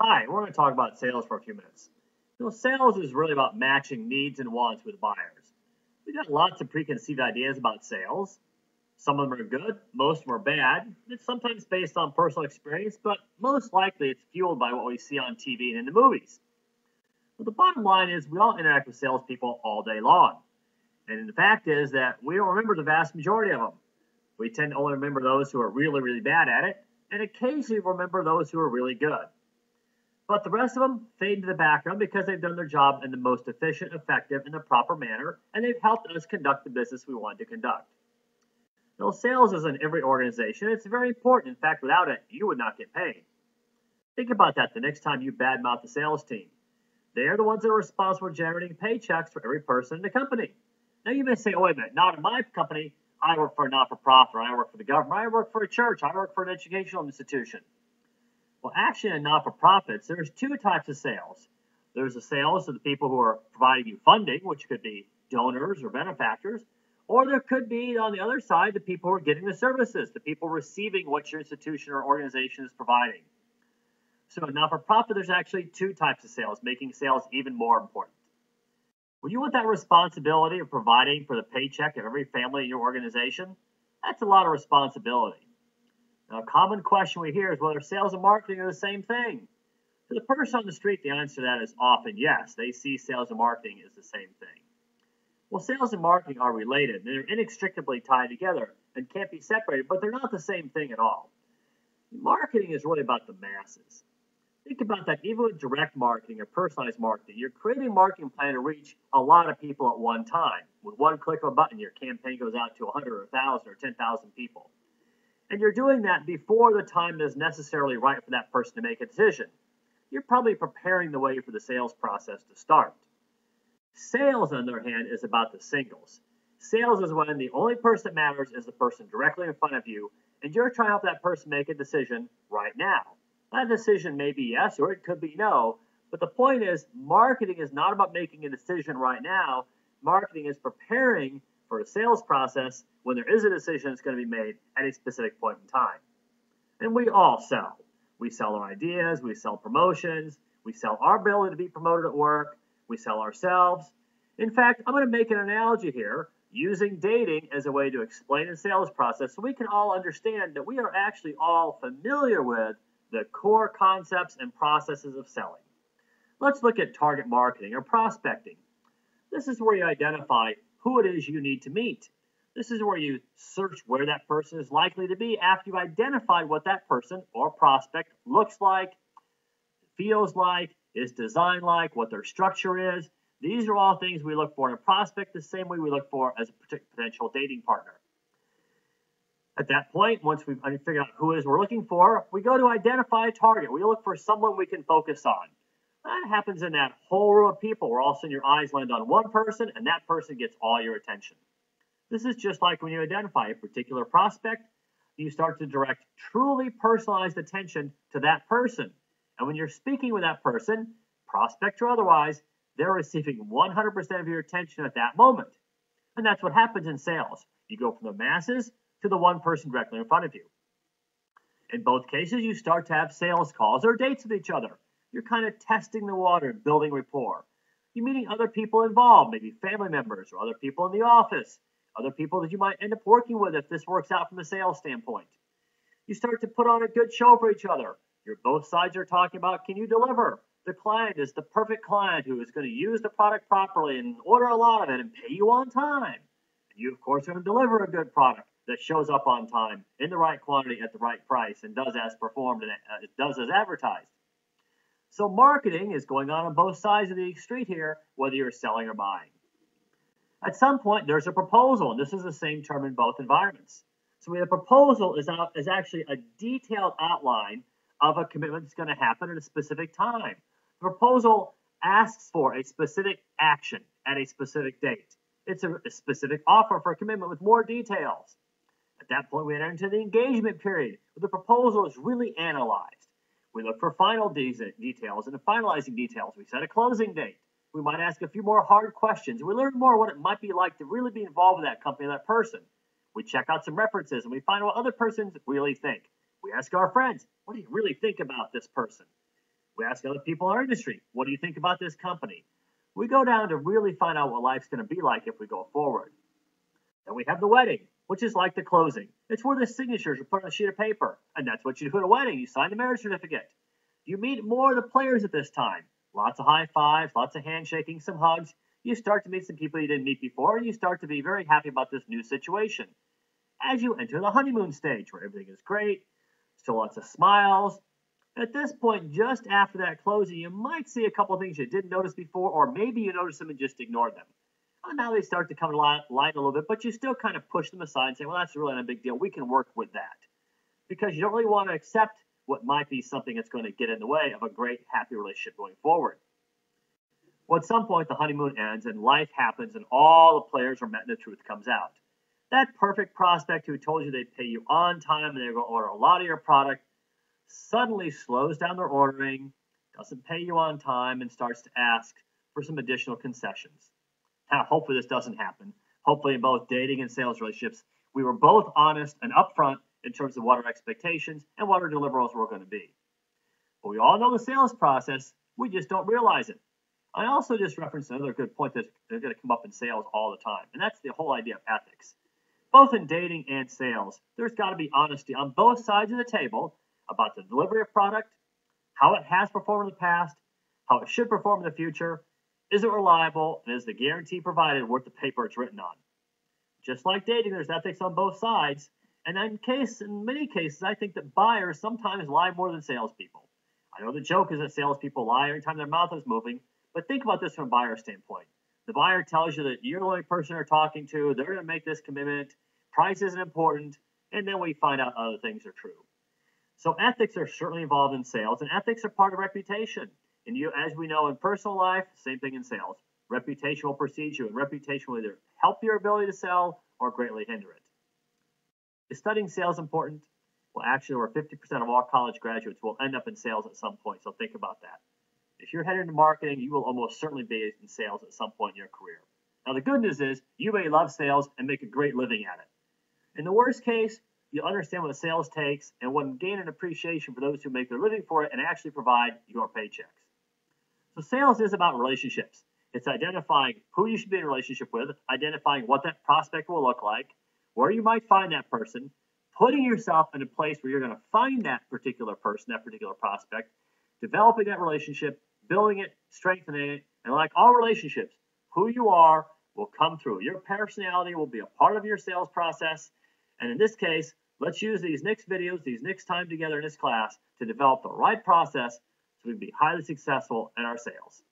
Hi, we're going to talk about sales for a few minutes. Sales is really about matching needs and wants with buyers. We've got lots of preconceived ideas about sales. Some of them are good, most of them are bad. It's sometimes based on personal experience, but most likely it's fueled by what we see on TV and in the movies. But the bottom line is we all interact with salespeople all day long. And the fact is that we don't remember the vast majority of them. We tend to only remember those who are really, really bad at it, and occasionally remember those who are really good. But the rest of them fade into the background because they've done their job in the most efficient, effective, and the proper manner, and they've helped us conduct the business we want to conduct. Sales is in every organization. It's very important. In fact, without it, you would not get paid. Think about that the next time you badmouth the sales team. They're the ones that are responsible for generating paychecks for every person in the company. Now you may say, oh, wait a minute, not in my company. I work for a not-for-profit, or I work for the government, I work for a church, I work for an educational institution. Well, actually, in not-for-profits, there's two types of sales. There's the sales of the people who are providing you funding, which could be donors or benefactors, or there could be, on the other side, the people who are getting the services, the people receiving what your institution or organization is providing. So in not-for-profit, there's actually two types of sales, making sales even more important. When you want that responsibility of providing for the paycheck of every family in your organization, that's a lot of responsibility. Now, a common question we hear is whether sales and marketing are the same thing. To the person on the street, the answer to that is often yes. They see sales and marketing as the same thing. Well, sales and marketing are related. They're inextricably tied together and can't be separated, but they're not the same thing at all. Marketing is really about the masses. Think about that. Even with direct marketing or personalized marketing, you're creating a marketing plan to reach a lot of people at one time. With one click of a button, your campaign goes out to 100 or 1,000 or 10,000 people. And you're doing that before the time is necessarily right for that person to make a decision. You're probably preparing the way for the sales process to start. Sales, on the other hand, is about the singles. Sales is when the only person that matters is the person directly in front of you, and you're trying to help that person make a decision right now. That decision may be yes or it could be no, but the point is marketing is not about making a decision right now. Marketing is preparing for a sales process when there is a decision that's going to be made at a specific point in time. And we all sell. We sell our ideas, we sell promotions, we sell our ability to be promoted at work, we sell ourselves. In fact, I'm going to make an analogy here using dating as a way to explain the sales process so we can all understand that we are actually all familiar with the core concepts and processes of selling. Let's look at target marketing or prospecting. This is where you identify who it is you need to meet. This is where you search where that person is likely to be after you've identified what that person or prospect looks like, feels like, is designed like, what their structure is. These are all things we look for in a prospect the same way we look for as a potential dating partner. At that point, once we've figured out who it is we're looking for, we go to identify a target. We look for someone we can focus on. That happens in that whole row of people where all of a sudden your eyes land on one person and that person gets all your attention. This is just like when you identify a particular prospect, you start to direct truly personalized attention to that person. And when you're speaking with that person, prospect or otherwise, they're receiving 100% of your attention at that moment. And that's what happens in sales. You go from the masses to the one person directly in front of you. In both cases, you start to have sales calls or dates with each other. You're kind of testing the water and building rapport. You're meeting other people involved, maybe family members or other people in the office, other people that you might end up working with if this works out from a sales standpoint. You start to put on a good show for each other. Both sides are talking about, can you deliver? The client is the perfect client who is going to use the product properly and order a lot of it and pay you on time. And you, of course, are going to deliver a good product that shows up on time in the right quantity at the right price and does as performed and it does as advertised. So marketing is going on both sides of the street here, whether you're selling or buying. At some point, there's a proposal, and this is the same term in both environments. So the proposal is actually a detailed outline of a commitment that's going to happen at a specific time. The proposal asks for a specific action at a specific date. It's a specific offer for a commitment with more details. At that point, we enter into the engagement period, where the proposal is really analyzed. We look for final details, and the finalizing details, we set a closing date. We might ask a few more hard questions. We learn more what it might be like to really be involved with that company or that person. We check out some references, and we find out what other persons really think. We ask our friends, what do you really think about this person? We ask other people in our industry, what do you think about this company? We go down to really find out what life's going to be like if we go forward. Then we have the wedding, which is like the closing. It's where the signatures are put on a sheet of paper, and that's what you do at a wedding. You sign the marriage certificate. You meet more of the players at this time. Lots of high fives, lots of handshaking, some hugs. You start to meet some people you didn't meet before, and you start to be very happy about this new situation. As you enter the honeymoon stage, where everything is great, still lots of smiles. At this point, just after that closing, you might see a couple of things you didn't notice before, or maybe you noticed them and just ignored them. Well, now they start to come to light a little bit, but you still kind of push them aside and say, well, that's really not a big deal. We can work with that. Because you don't really want to accept what might be something that's going to get in the way of a great, happy relationship going forward. Well, at some point, the honeymoon ends and life happens and all the players are met and the truth comes out. That perfect prospect who told you they'd pay you on time and they're going to order a lot of your product suddenly slows down their ordering, doesn't pay you on time, and starts to ask for some additional concessions. Now, hopefully this doesn't happen. Hopefully in both dating and sales relationships, we were both honest and upfront in terms of what our expectations and what our deliverables were going to be. But we all know the sales process, we just don't realize it. I also just referenced another good point that's going to come up in sales all the time, and that's the whole idea of ethics. Both in dating and sales, there's got to be honesty on both sides of the table about the delivery of product, how it has performed in the past, how it should perform in the future, is it reliable, and is the guarantee provided worth the paper it's written on. Just like dating, there's ethics on both sides, and in many cases, I think that buyers sometimes lie more than salespeople. I know the joke is that salespeople lie every time their mouth is moving, but think about this from a buyer standpoint. The buyer tells you that you're the only person they're talking to, they're going to make this commitment, price isn't important, and then we find out other things are true. So ethics are certainly involved in sales, and ethics are part of reputation. And as we know in personal life, same thing in sales. Reputation will precede you, and reputation will either help your ability to sell or greatly hinder it. Is studying sales important? Well, actually, over 50% of all college graduates will end up in sales at some point, so think about that. If you're headed into marketing, you will almost certainly be in sales at some point in your career. Now, the good news is you may love sales and make a great living at it. In the worst case, you'll understand what sales takes and will gain an appreciation for those who make their living for it and actually provide your paychecks. So sales is about relationships. It's identifying who you should be in a relationship with, identifying what that prospect will look like, where you might find that person, putting yourself in a place where you're going to find that particular person, that particular prospect, developing that relationship, building it, strengthening it, and like all relationships, who you are will come through. Your personality will be a part of your sales process, and in this case, let's use these next videos, these next time together in this class to develop the right process so we can be highly successful in our sales.